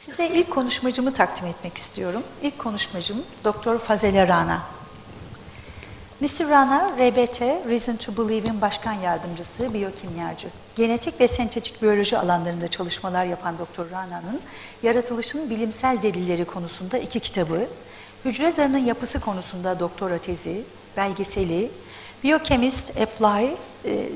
Size ilk konuşmacımı takdim etmek istiyorum. İlk konuşmacım Dr. Fazale Rana. Mr. Rana, RBT, Reason to Believe'in başkan yardımcısı, biyokimyacı. Genetik ve sentetik biyoloji alanlarında çalışmalar yapan Dr. Rana'nın yaratılışın bilimsel delilleri konusunda 2 kitabı, hücre zarının yapısı konusunda doktora tezi, belgeseli, Biochemist Apply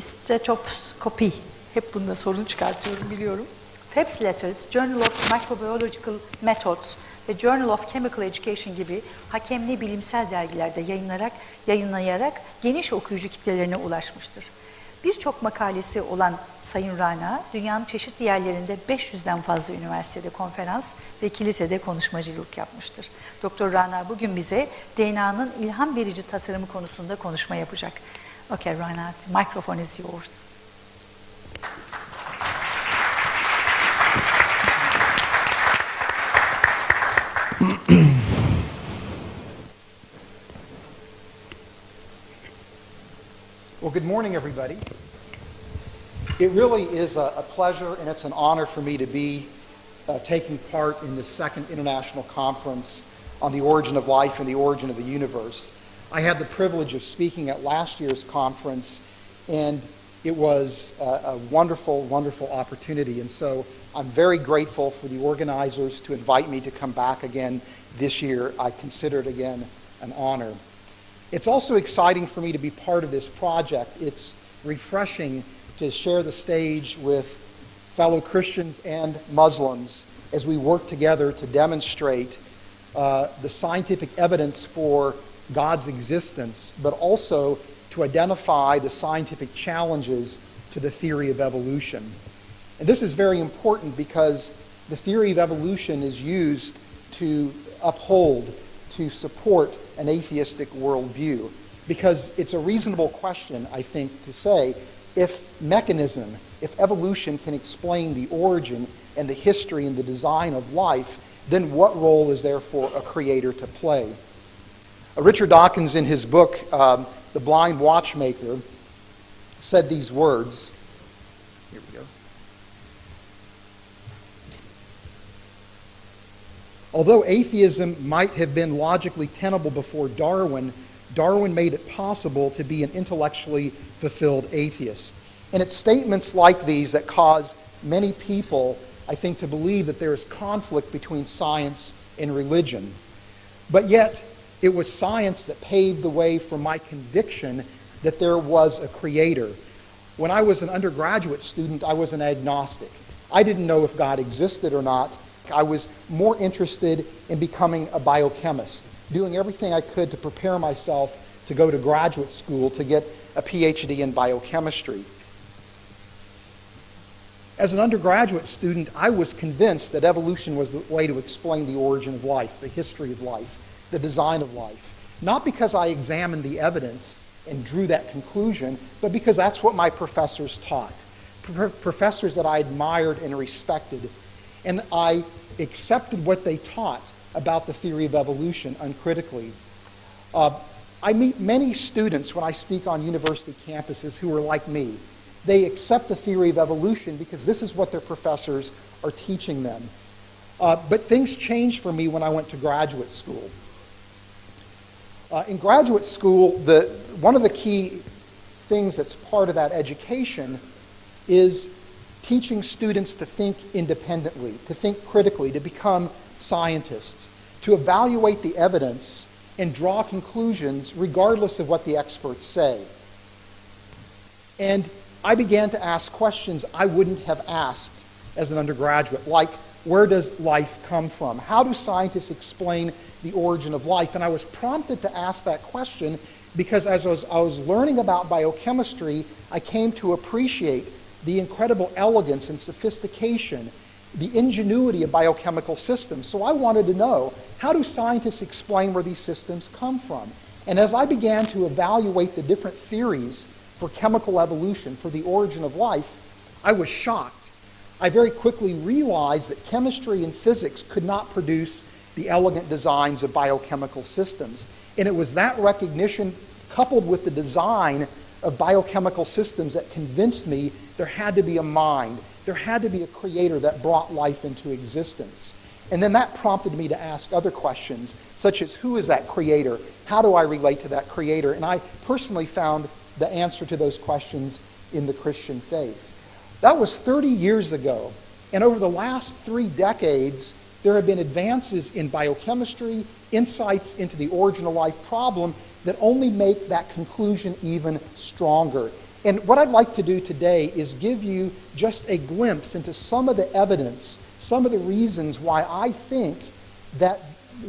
Stethoscopy, hep bunda sorun çıkartıyorum biliyorum. Pep's Letters, Journal of Microbiological Methods ve Journal of Chemical Education gibi hakemli bilimsel dergilerde yayınlayarak geniş okuyucu kitlelerine ulaşmıştır. Birçok makalesi olan Sayın Rana, dünyanın çeşitli yerlerinde 500'den fazla üniversitede konferans ve kilisede konuşmacılık yapmıştır. Dr. Rana bugün bize DNA'nın ilham verici tasarımı konusunda konuşma yapacak. Okay, Rana, the microphone is yours. Well, good morning, everybody. It really is a pleasure and it's an honor for me to be taking part in the second international conference on the origin of life and the origin of the universe. I had the privilege of speaking at last year's conference, and it was a wonderful, wonderful opportunity. And so I'm very grateful for the organizers to invite me to come back again this year. I consider it again an honor. It's also exciting for me to be part of this project. It's refreshing to share the stage with fellow Christians and Muslims as we work together to demonstrate the scientific evidence for God's existence, but also to identify the scientific challenges to the theory of evolution. And this is very important because the theory of evolution is used to uphold, to support an atheistic worldview, because it's a reasonable question, I think, to say if evolution can explain the origin and the history and the design of life, then what role is there for a creator to play? Richard Dawkins, in his book, The Blind Watchmaker, said these words. Here we go. Although atheism might have been logically tenable before Darwin, Darwin made it possible to be an intellectually fulfilled atheist. And it's statements like these that cause many people, I think, to believe that there is conflict between science and religion. But yet, it was science that paved the way for my conviction that there was a creator. When I was an undergraduate student, I was an agnostic. I didn't know if God existed or not. I was more interested in becoming a biochemist, doing everything I could to prepare myself to go to graduate school to get a PhD in biochemistry. As an undergraduate student, I was convinced that evolution was the way to explain the origin of life, the history of life, the design of life. Not because I examined the evidence and drew that conclusion, but because that's what my professors taught. Professors that I admired and respected. And I accepted what they taught about the theory of evolution uncritically. I meet many students when I speak on university campuses who are like me. They accept the theory of evolution because this is what their professors are teaching them. But things changed for me when I went to graduate school. In graduate school, one of the key things that's part of that education is teaching students to think independently, to think critically, to become scientists, to evaluate the evidence and draw conclusions regardless of what the experts say. And I began to ask questions I wouldn't have asked as an undergraduate, like, where does life come from? How do scientists explain the origin of life? And I was prompted to ask that question because as I was learning about biochemistry, I came to appreciate the incredible elegance and sophistication, the ingenuity of biochemical systems. So I wanted to know, how do scientists explain where these systems come from? And as I began to evaluate the different theories for chemical evolution, for the origin of life, I was shocked. I very quickly realized that chemistry and physics could not produce the elegant designs of biochemical systems. And it was that recognition coupled with the design of biochemical systems that convinced me there had to be a mind. There had to be a creator that brought life into existence. And then that prompted me to ask other questions, such as who is that creator? How do I relate to that creator? And I personally found the answer to those questions in the Christian faith. That was 30 years ago. And over the last 3 decades, there have been advances in biochemistry, insights into the origin of life problem that only make that conclusion even stronger. And what I'd like to do today is give you just a glimpse into some of the evidence, some of the reasons why I think that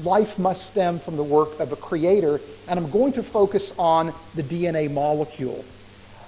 life must stem from the work of a creator, and I'm going to focus on the DNA molecule.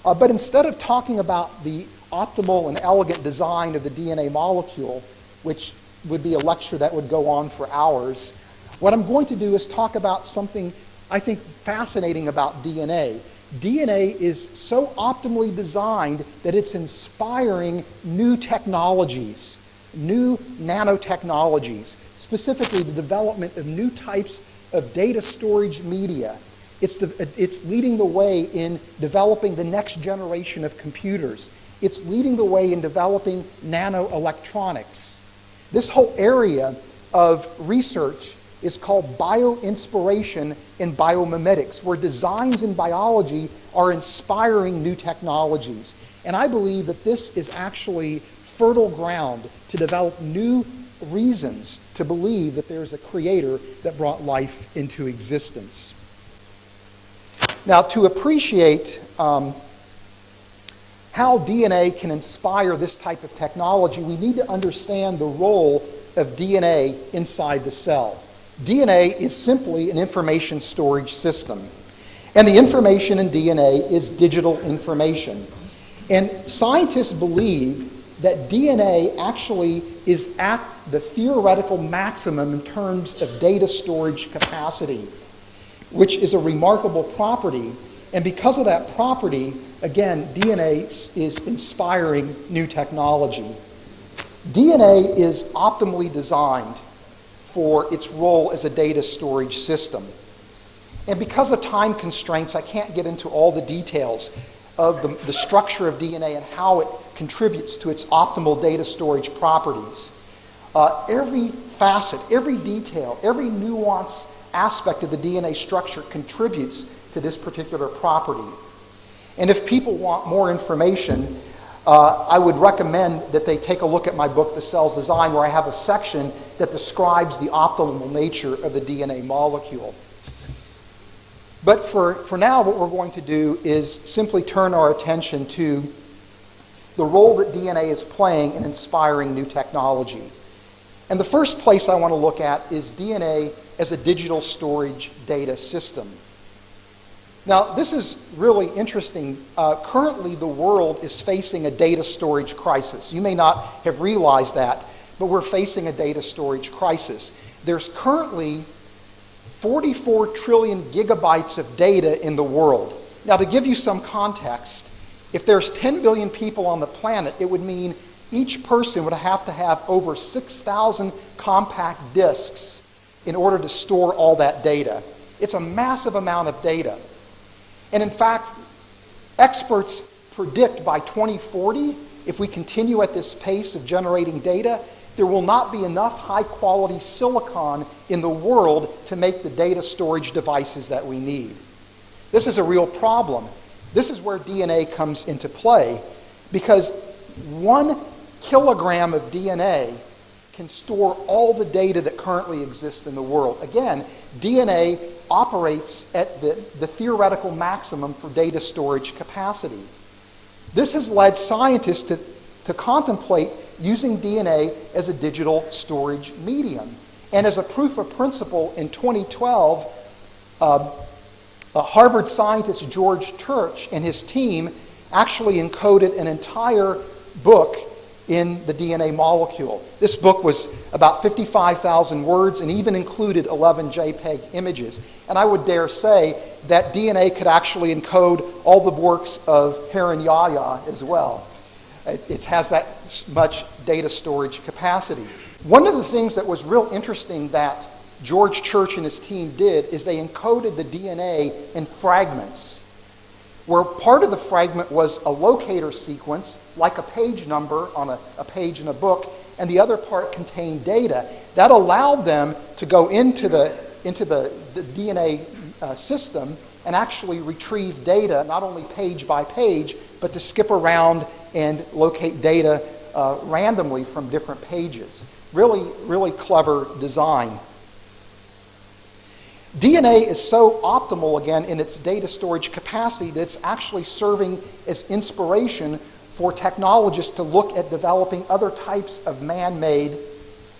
But instead of talking about the optimal and elegant design of the DNA molecule, which would be a lecture that would go on for hours, what I'm going to do is talk about something I think fascinating about DNA. DNA is so optimally designed that it's inspiring new technologies, new nanotechnologies, specifically the development of new types of data storage media. It's leading the way in developing the next generation of computers. It's leading the way in developing nanoelectronics. This whole area of research is called bioinspiration and biomimetics, where designs in biology are inspiring new technologies. And I believe that this is actually fertile ground to develop new reasons to believe that there's a creator that brought life into existence. Now, to appreciate how DNA can inspire this type of technology, we need to understand the role of DNA inside the cell. DNA is simply an information storage system. And the information in DNA is digital information. And scientists believe that DNA actually is at the theoretical maximum in terms of data storage capacity, which is a remarkable property. And because of that property, again, DNA is inspiring new technology. DNA is optimally designed for its role as a data storage system. And because of time constraints, I can't get into all the details of the structure of DNA and how it contributes to its optimal data storage properties. Every facet, every detail, every nuanced aspect of the DNA structure contributes to this particular property. And if people want more information, I would recommend that they take a look at my book, The Cell's Design, where I have a section that describes the optimal nature of the DNA molecule. But for now, what we're going to do is simply turn our attention to the role that DNA is playing in inspiring new technology. And the first place I want to look at is DNA as a digital storage data system. Now, this is really interesting. Currently, the world is facing a data storage crisis. You may not have realized that, but we're facing a data storage crisis. There's currently 44 trillion gigabytes of data in the world. Now, to give you some context, if there's 10 billion people on the planet, it would mean each person would have to have over 6,000 compact disks in order to store all that data. It's a massive amount of data. And in fact, experts predict by 2040, if we continue at this pace of generating data, there will not be enough high-quality silicon in the world to make the data storage devices that we need. This is a real problem. This is where DNA comes into play, because 1 kilogram of DNA can store all the data that currently exists in the world. Again, DNA operates at the theoretical maximum for data storage capacity. This has led scientists to contemplate using DNA as a digital storage medium. And as a proof of principle, in 2012, Harvard scientist George Church and his team actually encoded an entire book in the DNA molecule. This book was about 55,000 words and even included 11 JPEG images. And I would dare say that DNA could actually encode all the works of Harun Yahya as well. It has that much data storage capacity. One of the things that was real interesting that George Church and his team did is they encoded the DNA in fragments, where part of the fragment was a locator sequence, like a page number on a page in a book, and the other part contained data. That allowed them to go into the DNA system and actually retrieve data, not only page by page, but to skip around and locate data randomly from different pages. Really, really clever design. DNA is so optimal, again, in its data storage capacity that it's actually serving as inspiration for technologists to look at developing other types of man-made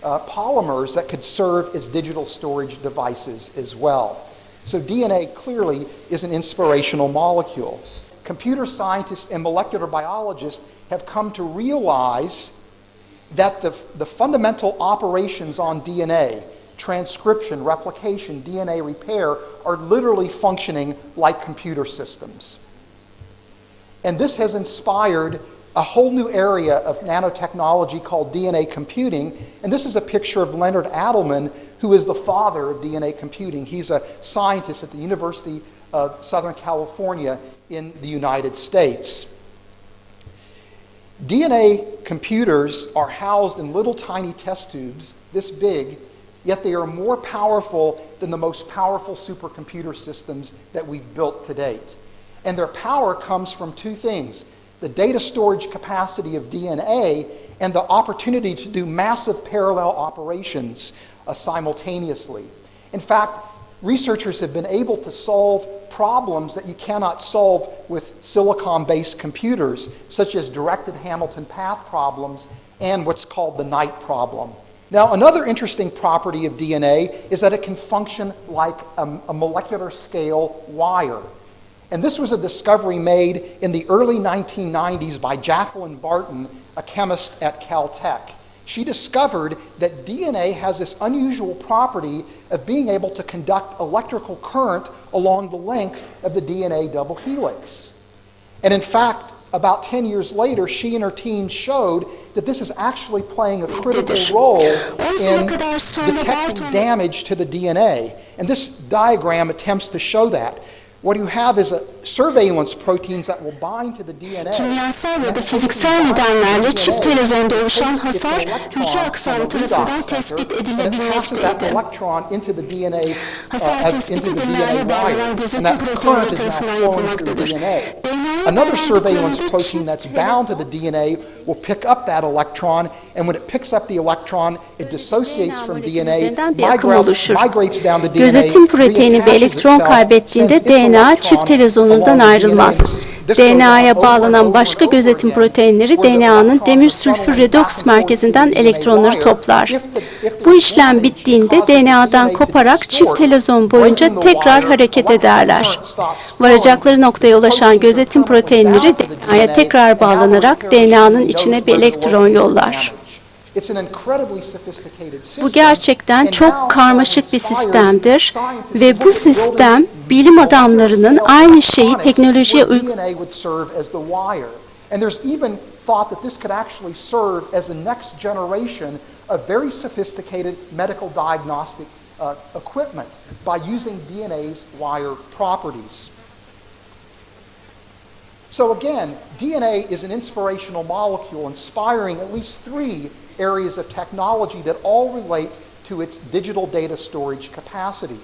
polymers that could serve as digital storage devices as well. So DNA clearly is an inspirational molecule. Computer scientists and molecular biologists have come to realize that the fundamental operations on DNA, transcription, replication, DNA repair, are literally functioning like computer systems. And this has inspired a whole new area of nanotechnology called DNA computing. And this is a picture of Leonard Adleman, who is the father of DNA computing. He's a scientist at the University of Southern California in the United States. DNA computers are housed in little tiny test tubes this big, yet they are more powerful than the most powerful supercomputer systems that we've built to date. And their power comes from two things: the data storage capacity of DNA and the opportunity to do massive parallel operations simultaneously. In fact, researchers have been able to solve problems that you cannot solve with silicon-based computers, such as directed Hamilton path problems and what's called the Knight problem. Now, another interesting property of DNA is that it can function like a molecular scale wire. And this was a discovery made in the early 1990s by Jacqueline Barton, a chemist at Caltech. She discovered that DNA has this unusual property of being able to conduct electrical current along the length of the DNA double helix. And in fact, about 10 years later, she and her team showed that this is actually playing a critical role in detecting damage to the DNA. And this diagram attempts to show that. What you have is a surveillance proteins that will bind to the DNA. Kimyasal ya da fiziksel nedenlerle çift telozonda oluşan hasar hücre aksamı tarafından tespit edilebilmekteydi. Hasar tespiti DNA'ya bağlanan gözetim proteinleri tarafından yapılmaktadır. Another surveillance protein that's bound to the DNA will pick up that electron, and when it picks up the electron, it dissociates from DNA, migrates down the DNA. Gözetim proteini bir elektron kaybettiğinde DNA çift telozonundan ayrılmaz. DNA'ya bağlanan başka gözetim proteinleri DNA'nın demir sülfür redoks merkezinden elektronları toplar. Bu işlem bittiğinde DNA'dan koparak çift telozon boyunca tekrar hareket ederler. Varacakları noktaya ulaşan gözetim proteinleri DNA'ya tekrar bağlanarak DNA'nın içine bir elektron yollar. Bu gerçekten çok karmaşık bir sistemdir ve bu sistem bilim adamlarının aynı şeyi teknolojiye thought that this could actually serve as the next generation of very sophisticated medical diagnostic equipment by using DNA's wire properties. So again, DNA is an inspirational molecule inspiring at least three areas of technology that all relate to its digital data storage capacity.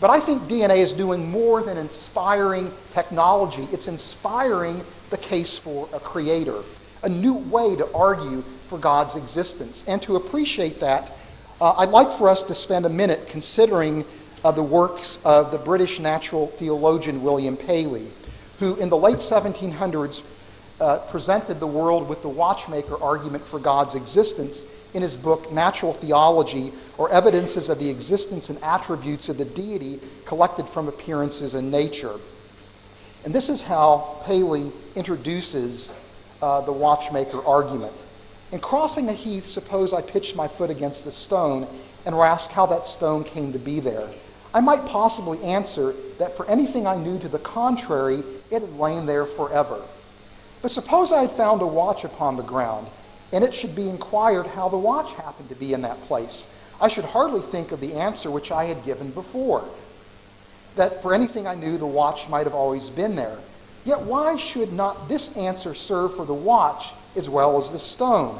But I think DNA is doing more than inspiring technology. It's inspiring the case for a creator, a new way to argue for God's existence. And to appreciate that, I'd like for us to spend a minute considering the works of the British natural theologian William Paley, who in the late 1700s presented the world with the watchmaker argument for God's existence in his book Natural Theology, or Evidences of the Existence and Attributes of the Deity Collected from Appearances in Nature. And this is how Paley introduces the watchmaker argument. In crossing a heath, suppose I pitched my foot against a stone and were asked how that stone came to be there. I might possibly answer that for anything I knew to the contrary, it had lain there forever. But suppose I had found a watch upon the ground, and it should be inquired how the watch happened to be in that place. I should hardly think of the answer which I had given before, that for anything I knew, the watch might have always been there. Yet why should not this answer serve for the watch as well as the stone?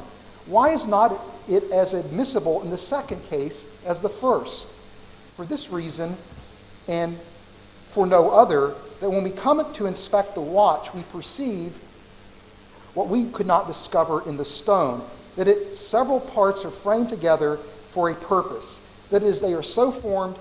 why is not it as admissible in the second case as the first? For this reason, and for no other, that when we come to inspect the watch, we perceive what we could not discover in the stone, that its several parts are framed together for a purpose. That is, they are so formed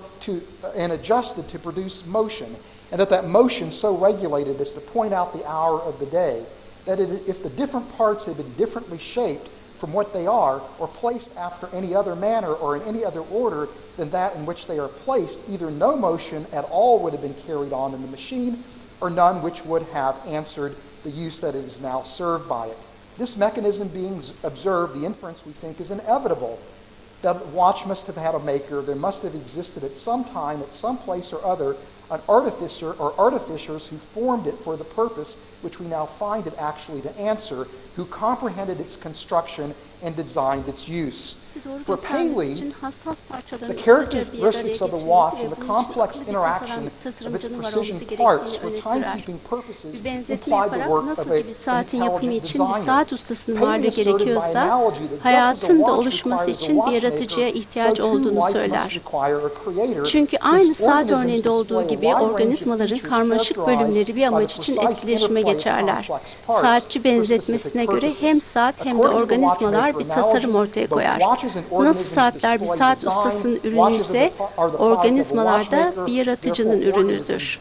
and adjusted to produce motion, and that motion so regulated as to point out the hour of the day, that if the different parts had been differently shaped from what they are, or placed after any other manner or in any other order than that in which they are placed, either no motion at all would have been carried on in the machine, or none which would have answered the use that it is now served by it. This mechanism being observed, the inference, we think, is inevitable. That the watch must have had a maker. There must have existed at some time, at some place or other, an artificer or artificers who formed it for the purpose which we now find it actually to answer, who comprehended its construction and designed its use. For Paley, the characteristics of the watch and the complex interaction of its precision parts for timekeeping purposes implied the work of an intelligent designer. Paley asserted by analogy that just as a watch requires a watchmaker, so too life must require a creator. Çünkü aynı saat örneğinde olduğu gibi organizmaların karmaşık bölümleri bir amaç için etkileşime geçerler. Saatçi benzetmesine göre hem saat hem de organizmalar bir tasarım ortaya koyar. Nasıl saatler bir saat ustasının ürünü ise organizmalar da bir yaratıcının ürünüdür.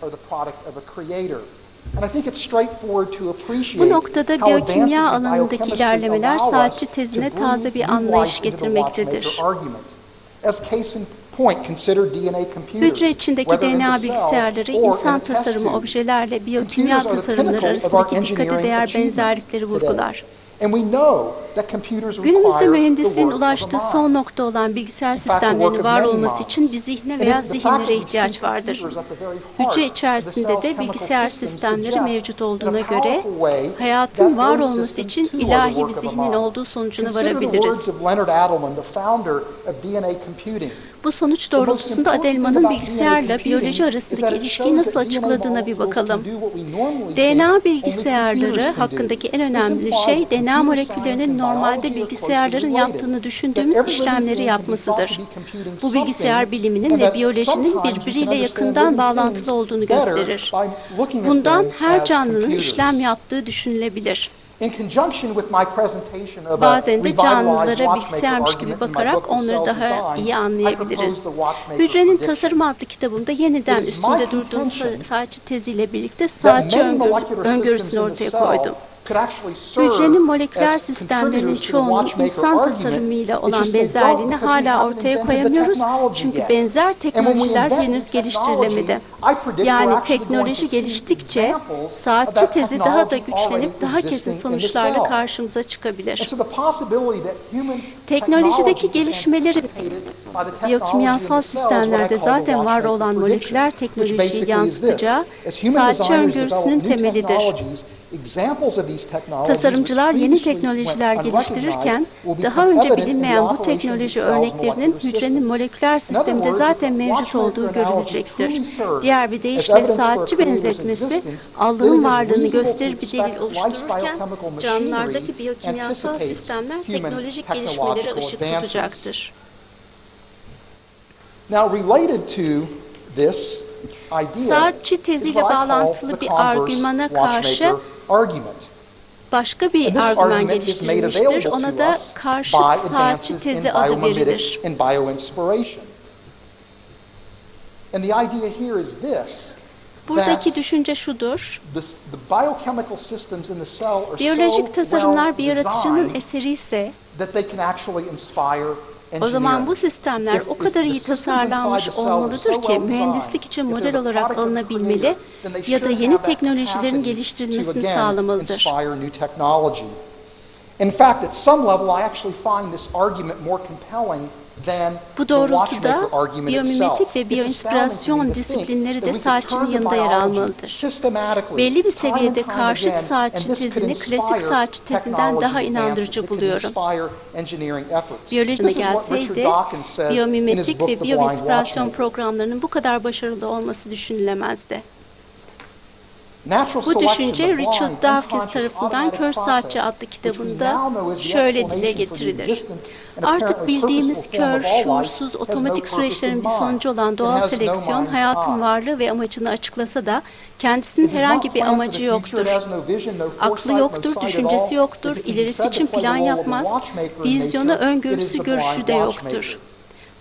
Bu noktada biyokimya alanındaki ilerlemeler saatçi tezine taze bir anlayış getirmektedir. Hücre içindeki DNA bilgisayarları insan tasarımı objelerle biyokimya tasarımları arasındaki dikkate değer benzerlikleri vurgular. Günümüzde mühendisliğin ulaştığı son nokta olan bilgisayar sistemlerinin var olması için bir zihne veya zihinlere ihtiyaç vardır. Hücre içerisinde de bilgisayar sistemleri mevcut olduğuna göre hayatın var olması için ilahi bir zihnin olduğu sonucuna varabiliriz. Bu sonuç doğrultusunda Adelman'ın bilgisayarla biyoloji arasındaki ilişkiyi nasıl açıkladığına bir bakalım. DNA bilgisayarları hakkındaki en önemli şey DNA moleküllerinin normalde bilgisayarların yaptığını düşündüğümüz işlemleri yapmasıdır. Bu bilgisayar biliminin ve biyolojinin birbiriyle yakından bağlantılı olduğunu gösterir. Bundan her canlının işlem yaptığı düşünülebilir. Bazen de canlılara bilgisayarmış gibi bakarak onları daha iyi anlayabiliriz. Hücrenin Tasarımı adlı kitabımda yeniden üstünde durduğum saatçi teziyle birlikte saatçi öngörüsünü ortaya koydum. Hücrenin moleküler sistemlerinin çoğunun insan tasarımıyla olan benzerliğini hala ortaya koyamıyoruz çünkü benzer teknolojiler henüz geliştirilemedi. Yani teknoloji geliştikçe saatçi tezi daha da güçlenip daha kesin sonuçlarla karşımıza çıkabilir. Teknolojideki gelişmelerin biyokimyasal sistemlerde zaten var olan moleküler teknolojiyi yansıtacağı saatçi öngörüsünün temelidir. Tasarımcılar yeni teknolojiler geliştirirken daha önce bilinmeyen bu teknoloji örneklerinin hücrenin moleküler sisteminde zaten mevcut olduğu görülecektir. Diğer bir deyişle saatçi benzetmesi Allah'ın varlığını gösterir bir delil oluştururken canlılardaki biyokimyasal sistemler teknolojik gelişmelere ışık tutacaktır. Saatçi teziyle bağlantılı bir argümana karşı başka bir argüman geliştirilmiştir. Ona da karşıt saatçi tezi adı verilir. Buradaki düşünce şudur. Biyolojik tasarımlar bir yaratıcının eseri ise o zaman bu sistemler o kadar iyi tasarlanmış olmalıdır ki mühendislik için model olarak alınabilmeli ya da yeni teknolojilerin geliştirilmesini sağlamalıdır. Bu doğrultuda biyomimetik ve biyoinspirasyon disiplinleri de saatçinin yanında yer almalıdır. Belli bir seviyede karşıt saatçi tezini klasik saatçi tezinden daha inandırıcı buluyorum. Biyolojine gelseydi biyomimetik ve biyoinspirasyon programlarının bu kadar başarılı olması düşünülemezdi. Bu düşünce Richard Dawkins tarafından Kör Saatçi adlı kitabında şöyle dile getirilir. Artık bildiğimiz kör, şuursuz, otomatik süreçlerin bir sonucu olan doğal seleksiyon hayatın varlığı ve amacını açıklasa da kendisinin herhangi bir amacı yoktur. Aklı yoktur, düşüncesi yoktur, ilerisi için plan yapmaz, vizyonu, öngörüsü, görüşü de yoktur.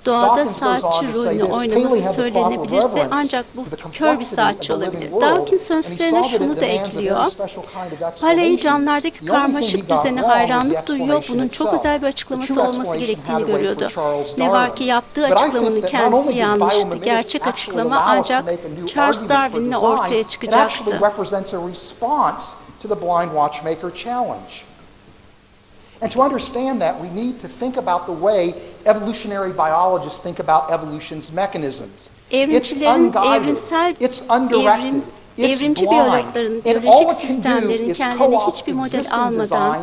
Doğada saatçi rolünü oynaması söylenebilirse ancak bu kör bir saatçi olabilir. Dawkins sözlerine şunu da ekliyor. Paley canlılardaki karmaşık düzene hayranlık duyuyor, bunun çok özel bir açıklaması olması gerektiğini görüyordu. Ne var ki yaptığı açıklamanın kendisi yanlıştı. Gerçek açıklama ancak Charles Darwin'le ortaya çıkacaktı. And to understand that, we need to think about the way evolutionary biologists think about evolution's mechanisms. Evrimcilerin evrimci biyologların biyolojik sistemlerin kendilerine hiçbir model almadan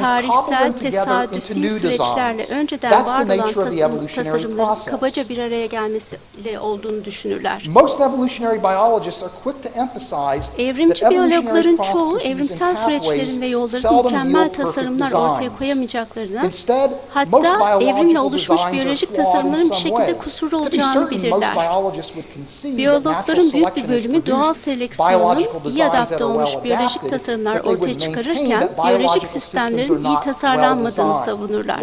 tarihsel, tesadüfi süreçlerle önceden var olan tasarımların kabaca bir araya gelmesiyle olduğunu düşünürler. Evrimci biyologların çoğu evrimsel süreçlerin ve yolların mükemmel tasarımlar ortaya koyamayacaklarına, hatta evrimle oluşmuş biyolojik tasarımların bir şekilde kusurlu olacağını bilirler. Biyologların büyük bir bölümü doğal seleksiyonun iyi adapte olmuş biyolojik tasarımlar ortaya çıkarırken biyolojik sistemlerin iyi tasarlanmadığını savunurlar.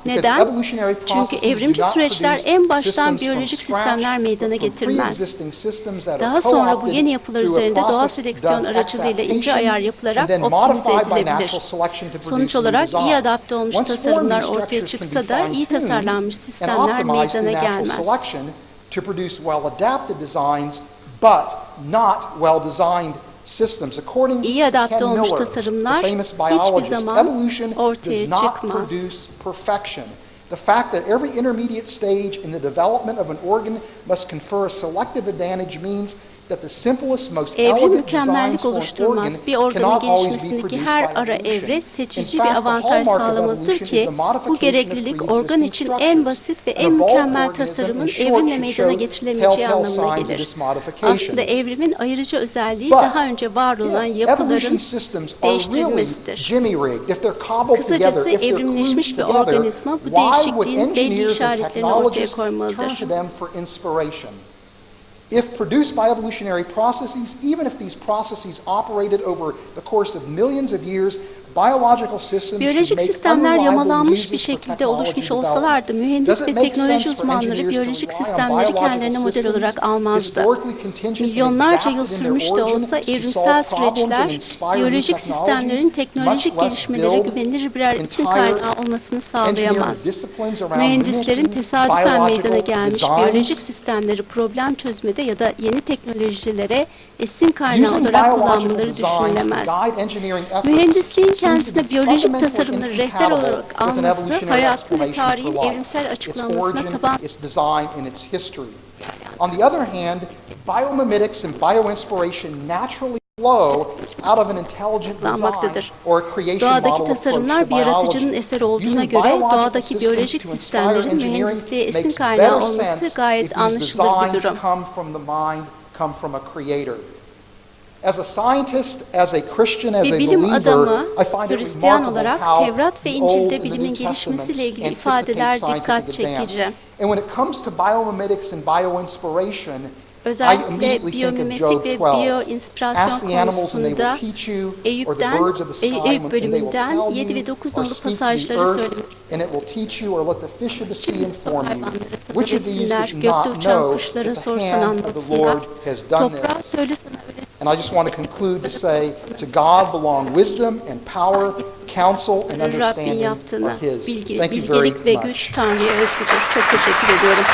Neden? Çünkü evrimci süreçler en baştan biyolojik sistemler meydana getirmez. Daha sonra bu yeni yapılar üzerinde doğal seleksiyon aracılığıyla ince ayar yapılarak optimize edilebilir. Sonuç olarak iyi adapte olmuş tasarımlar ortaya çıksa da iyi tasarlanmış sistemler meydana gelmez. İyi adapte olmuş tasarımlar hiçbir zaman ortaya çıkmaz. The fact that every intermediate stage in the development of an organ must confer a selective advantage means that the simplest, most elegant designs for an organ bir organın gelişmesindeki her ara evre seçici bir avantaj sağlamalıdır ki bu gereklilik organ için en basit ve en mükemmel tasarımın evrimle meydana getirilemeyeceği anlamına gelir. Aslında evrimin ayırıcı özelliği daha önce var olan yapıların değiştirilmesidir. Kısacası evrimleşmiş bir organizma bu değişikliğin belli işaretlerini ortaya koymalıdır. If produced by evolutionary processes, even if these processes operated over the course of millions of years, biyolojik sistemler yamalanmış bir şekilde oluşmuş olsalardı, mühendis ve teknoloji uzmanları biyolojik sistemleri kendilerine model olarak almazdı. Milyonlarca yıl sürmüş de olsa evrimsel süreçler, biyolojik sistemlerin teknolojik gelişmelere güvenilir birer isim kaynağı olmasını sağlayamaz. Mühendislerin tesadüfen meydana gelmiş biyolojik sistemleri problem çözmede ya da yeni teknolojilere esin kaynağı olarak kullanmaları düşünülemez. Mühendisliğin kendisine biyolojik tasarımları rehber olarak alması, hayatın ve tarihin evrimsel açıklanmasına taban On the other hand, biomimetics and bioinspiration naturally flow out of an intelligent design or a creation model Doğadaki tasarımlar bir yaratıcının eseri olduğuna göre doğadaki biyolojik sistemlerin mühendisliğe esin kaynağı olması gayet anlaşılır bir durum. Bir bilim adamı, Hristiyan olarak Tevrat ve İncil'de bilimin gelişmesiyle ilgili ifadeler dikkat çekici. Özellikle biyomimetik ve biyoinspirasyon konusunda Eyüp bölümünden 7 ve 9 nolu pasajları söylemek istedim. Besinler, gökte uçan kuşlara sorsan anlatsınlar. Toprağa söylesene öğretsin. And I just want to conclude to say, to God belong wisdom and power, counsel and understanding are His. Thank you very much. Bilgelik ve güç Tanrı'ya özgüdür. Çok teşekkür ediyorum.